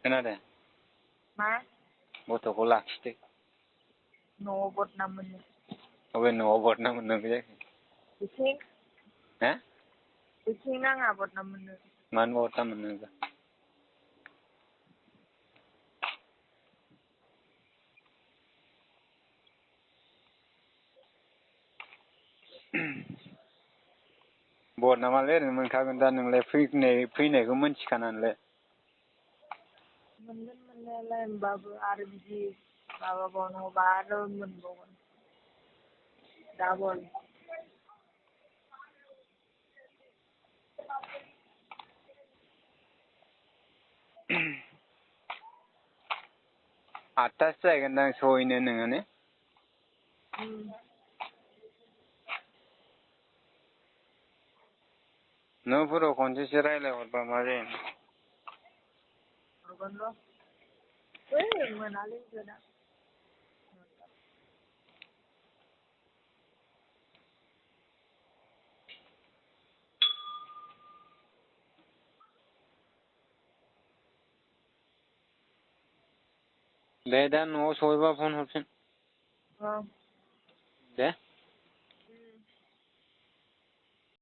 खोनादों? मा? गथ'खौ लाखिदो। न'आव बदनाम मोनो। अबे न'आव बदनाम मोननांगौ जाखो? एसे हा? एसे नाङा बदनाम मोननो। मानो बदनाम मोननो नोंलाय? बदनामालाय ओरैनो मोनखागोन दा नोंलाय फैनायखौ मोनथिखानानैलाय। मोनगोन मोननायालाय होमबाबो आरो बिदि माबाबावनांगौबा आरो मोनबावगोन। डाबल। आठथासो जाहैगोनदां सहैनो नोङो ने? न'फोराव खनसेसो रायज्लायहरबा मा जायो? हरगोन र'। है मोनालै दा। दे दा न'आव सहैबा फन हरफिन। औ। दे।